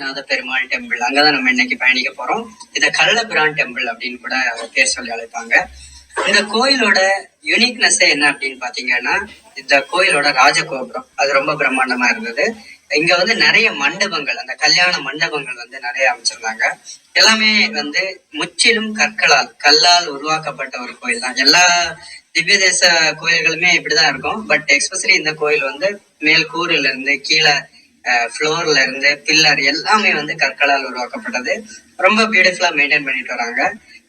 Ranganatha Perumal temple, அங்கதான் நம்ம இன்னைக்கு பயணிக்க போறோம். இத கள்ளபிரான் டெம்பிள் அப்படின்னு கூட பேர் சொல்லி அழைப்பாங்க. இந்த கோயிலோட யூனிக்னஸ் என்ன அப்படின்னு பாத்தீங்கன்னா, இந்த கோயிலோட ராஜகோபுரம் அது ரொம்ப பிரம்மாண்டமா இருந்தது. இங்க வந்து நிறைய மண்டபங்கள், அந்த கல்யாண மண்டபங்கள் வந்து நிறைய அமைச்சிருந்தாங்க. எல்லாமே வந்து முற்றிலும் கல்லால் உருவாக்கப்பட்ட ஒரு கோயில் தான். எல்லா திவ்ய தேச கோயில்களுமே இப்படிதான் இருக்கும். பட் எக்ஸ்பெஷலி இந்த கோயில் வந்து மேல் கூறுல இருந்து கீழே ஃப்ளோர்ல இருந்து பில்லர் எல்லாமே வந்து கற்களால் உருவாக்கப்பட்டது. ரொம்ப பியூட்டிஃபுல்லா மெயின்டைன் பண்ணிட்டு வராங்க.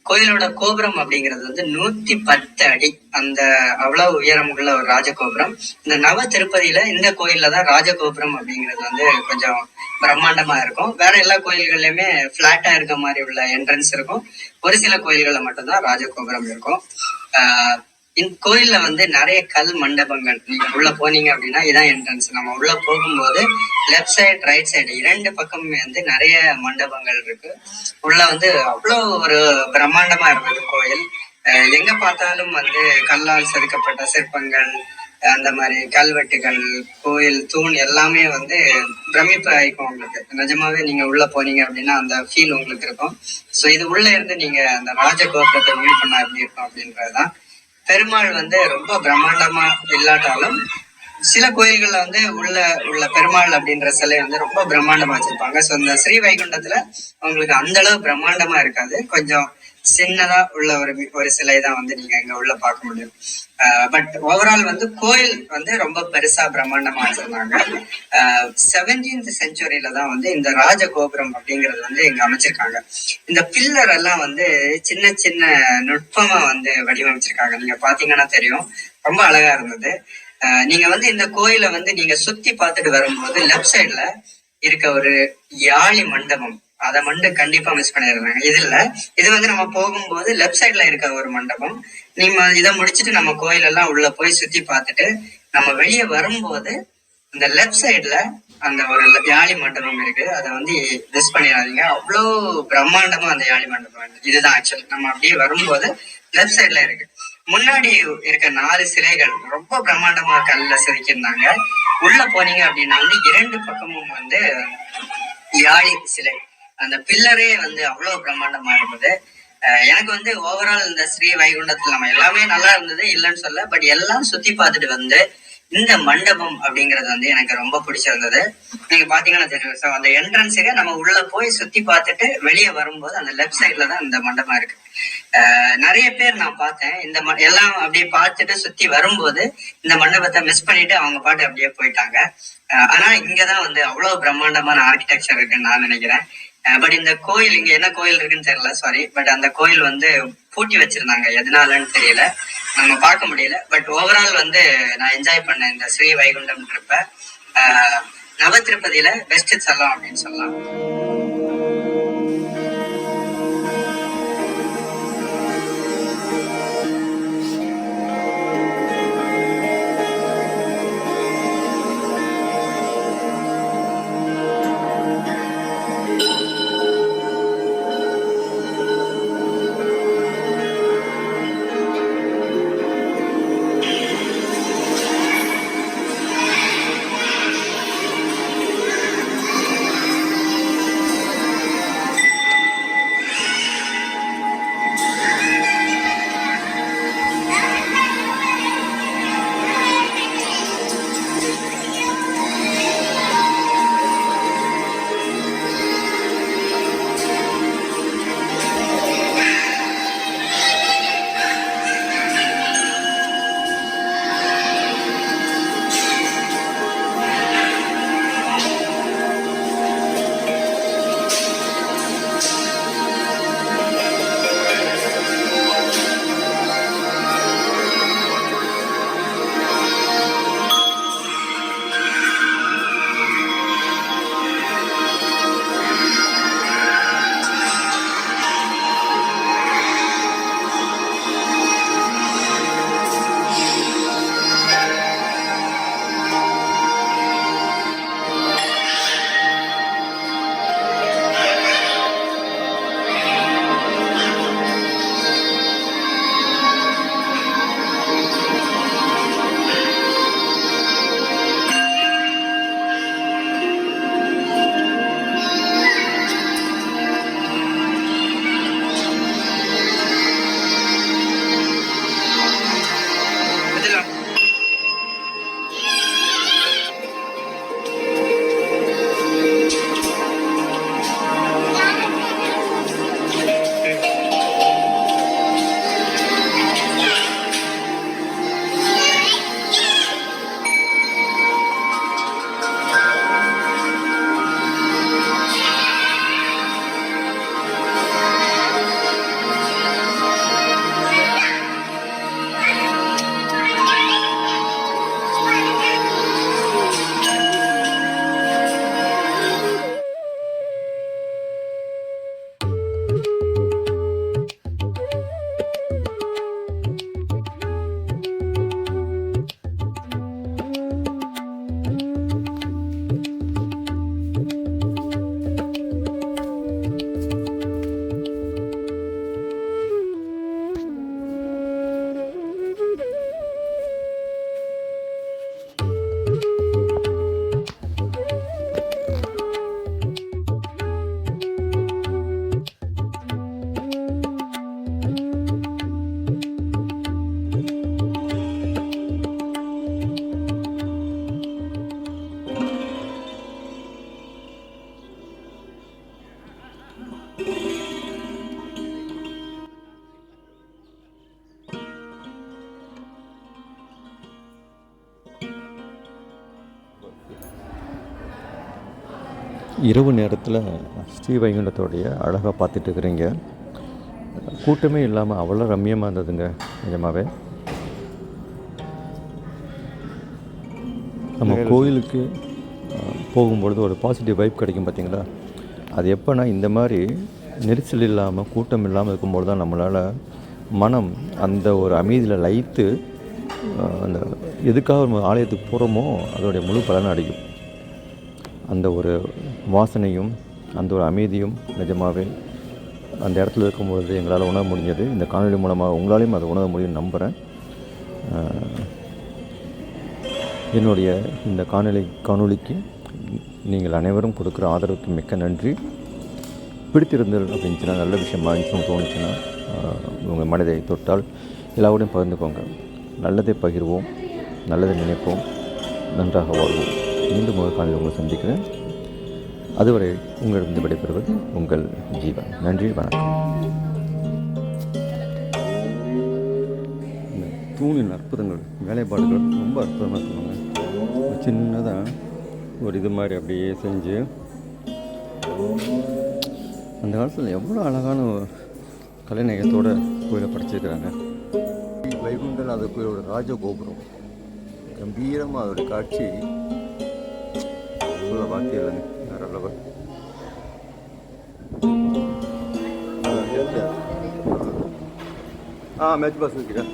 கோயிலோட கோபுரம் அப்படிங்கிறது வந்து 110 அடி, அந்த அவ்வளவு உயரம் உள்ள ஒரு ராஜகோபுரம். இந்த நவ திருப்பதியில இந்த கோயில்ல தான் ராஜகோபுரம் அப்படிங்கிறது வந்து கொஞ்சம் பிரம்மாண்டமா இருக்கும். வேற எல்லா கோயில்கள்லயுமே பிளாட்டா இருக்க மாதிரி உள்ள என்ட்ரன்ஸ் இருக்கும். ஒரு சில கோயில்கள்ல மட்டும்தான் ராஜகோபுரம் இருக்கும். இந்த கோயில்ல வந்து நிறைய கல் மண்டபங்கள், நீங்க உள்ள போனீங்க அப்படின்னா இதான் என்ட்ரன்ஸ். நம்ம உள்ள போகும்போது லெப்ட் சைடு ரைட் சைடு 2 பக்கமுமே வந்து நிறைய மண்டபங்கள் இருக்கு. உள்ள வந்து அவ்வளவு ஒரு பிரம்மாண்டமா இருந்தது கோயில். எங்க பார்த்தாலும் வந்து கல்லால் செதுக்கப்பட்ட சிற்பங்கள், அந்த மாதிரி கல்வெட்டுகள், கோயில் தூண் எல்லாமே வந்து பிரமிப்பு ஆயிக்கும் உங்களுக்கு. நிஜமாவே நீங்க உள்ள போனீங்க அப்படின்னா அந்த ஃபீல் உங்களுக்கு இருக்கும். ஸோ இது உள்ள இருந்து நீங்க அந்த ராஜகோபுரத்தை வியூ பண்ணா எப்படி இருக்கும் அப்படின்றதுதான். பெருமாள் வந்து ரொம்ப பிரம்மாண்டமா இல்லாட்டாலும் சில கோயில்கள்ல வந்து உள்ள பெருமாள் அப்படின்ற சிலை வந்து ரொம்ப பிரம்மாண்டமா வச்சிருப்பாங்க. ஸோ இந்த ஸ்ரீ வைகுண்டத்துல உங்களுக்கு அந்த அளவு பிரம்மாண்டமா இருக்காது, கொஞ்சம் சின்னதா உள்ள ஒரு சிலை தான் வந்து நீங்க இங்க உள்ள பார்க்க முடியும். பட் ஓவரால் வந்து கோயில் வந்து ரொம்ப பெருசா பிரம்மாண்டமா வச்சிருந்தாங்க. 17th செஞ்சுரியில தான் வந்து இந்த ராஜகோபுரம் அப்படிங்கிறது வந்து இங்க அமைச்சிருக்காங்க. இந்த பில்லர் எல்லாம் வந்து சின்ன சின்ன நுட்பமா வந்து வடிவமைச்சிருக்காங்க. நீங்க பாத்தீங்கன்னா தெரியும், ரொம்ப அழகா இருந்தது. நீங்க வந்து இந்த கோயிலை வந்து நீங்க சுத்தி பார்த்துட்டு வரும்போது லெப்ட் சைட்ல இருக்க ஒரு யாழி மண்டபம், அதை மட்டும் கண்டிப்பா மிஸ் பண்ணிடுறாங்க. இது வந்து நம்ம போகும்போது லெப்ட் சைட்ல இருக்க ஒரு மண்டபம். நீங்க இதை முடிச்சுட்டு நம்ம கோயில் எல்லாம் உள்ள போய் சுத்தி பார்த்துட்டு நம்ம வெளியே வரும்போது இந்த லெப்ட் சைட்ல அந்த ஒரு யாழி மண்டபம் இருக்கு. அதை வந்து மிஸ் பண்ணிடாதீங்க. அவ்வளோ பிரம்மாண்டமா அந்த யாழி மண்டபம் இதுதான் ஆக்சுவலி. நம்ம அப்படியே வரும்போது லெப்ட் சைட்ல இருக்கு. முன்னாடி இருக்க 4 சிலைகள் ரொம்ப பிரம்மாண்டமா கல்ல செதுக்கியிருந்தாங்க. உள்ள போனீங்க அப்படின்னா வந்து 2 பக்கமும் வந்து யாழி சிலை, அந்த பில்லரே வந்து அவ்வளவு பிரம்மாண்டமா இருந்தது. எனக்கு வந்து ஓவரால் இந்த ஸ்ரீ வைகுண்டத்துல நம்ம எல்லாமே நல்லா இருந்தது, இல்லைன்னு சொல்ல. பட் எல்லாம் சுத்தி பார்த்துட்டு வந்து இந்த மண்டபம் அப்படிங்கிறது வந்து எனக்கு ரொம்ப பிடிச்சிருந்தது. நீங்க பாத்தீங்கன்னா தெரியும். ஸோ அந்த என்ட்ரன்ஸுக்கு நம்ம உள்ள போய் சுத்தி பார்த்துட்டு வெளியே வரும்போது அந்த லெப்ட் சைட்ல தான் இந்த மண்டபம் இருக்கு. நிறைய பேர் நான் பார்த்தேன் இந்த எல்லாம் அப்படியே பார்த்துட்டு சுத்தி வரும்போது இந்த மண்டபத்தை மிஸ் பண்ணிட்டு அவங்க பாட்டு அப்படியே போயிட்டாங்க. ஆனா இங்கதான் வந்து அவ்வளவு பிரம்மாண்டமான ஆர்கிடெக்சர் இருக்குன்னு நான் நினைக்கிறேன். பட் இந்த கோயில், இங்க என்ன கோயில் இருக்குன்னு தெரியல, சாரி. பட் அந்த கோயில் வந்து பூட்டி வச்சிருந்தாங்க, எதனாலன்னு தெரியல, நம்ம பார்க்க முடியல. பட் ஓவரால் வந்து நான் என்ஜாய் பண்ணேன் இந்த ஸ்ரீ வைகுண்டம் ட்ரிப்ப. நவ திருப்பதியில பெஸ்ட் சொல்லலாம் அப்படின்னு சொல்லலாம். இரவு நேரத்தில் ஸ்ரீவைகுண்டத்தோடைய அழகாக பார்த்துட்டு இருக்கிறீங்க. கூட்டமே இல்லாமல் அவ்வளோ ரம்மியமாக இருந்ததுங்க. நிஜமாகவே நம்ம கோயிலுக்கு போகும்பொழுது ஒரு பாசிட்டிவ் வைப் கிடைக்கும் பார்த்திங்களா. அது எப்போனா இந்த மாதிரி நெரிசல் இல்லாமல் கூட்டம் இல்லாமல் இருக்கும்போது தான் நம்மளால் மனம் அந்த ஒரு அமைதியில் லயித்து அந்த எதுக்காக நம்ம ஆலயத்துக்கு போகிறோமோ அதோடைய முழு பலனை அடையும். அந்த ஒரு வாசனையும் அந்த ஒரு அமைதியும் நிஜமாகவே அந்த இடத்துல இருக்கும்பொழுது எங்களால் உணர முடிஞ்சது. இந்த காணொலி மூலமாக உங்களாலையும் அதை உணர முடியும்னு நம்புகிறேன். என்னுடைய இந்த காணொலிக்கு நீங்கள் அனைவரும் கொடுக்குற ஆதரவுக்கு மிக்க நன்றி. பிடித்திருந்தல் அப்படின்னுச்சுன்னா நல்ல விஷயமா இருந்துச்சுன்னு தோணுச்சுன்னா உங்கள் மனதை தொட்டால் எல்லாரோடையும் பகிர்ந்துக்கோங்க. நல்லதை பகிர்வோம், நல்லதை நினைப்போம், நன்றாக வாழ்வோம். மீண்டும் ஒரு காலையில் உங்களை சந்திக்கிறேன். அதுவரை உங்களிடம் விடைபெறுவது உங்கள் ஜீவன். நன்றி, வணக்கம். இந்த தூணின் அற்புதங்கள், வேலைப்பாடுகள் ரொம்ப அற்புதமாக இருக்குங்க. சின்னதாக ஒரு இது மாதிரி அப்படியே செஞ்சு அந்த காலத்தில் எவ்வளோ அழகான கலைநயத்தோடு கோயிலை படைச்சிருக்கிறாங்க. வைகுண்டநாதர் கோயிலோட ராஜகோபுரம் கம்பீரமாக அதோட காட்சி சொல்ல வார்த்தை இல்லைங்க. வேற லெவல். மேட்ச் பாஸ் இருக்கிறேன்.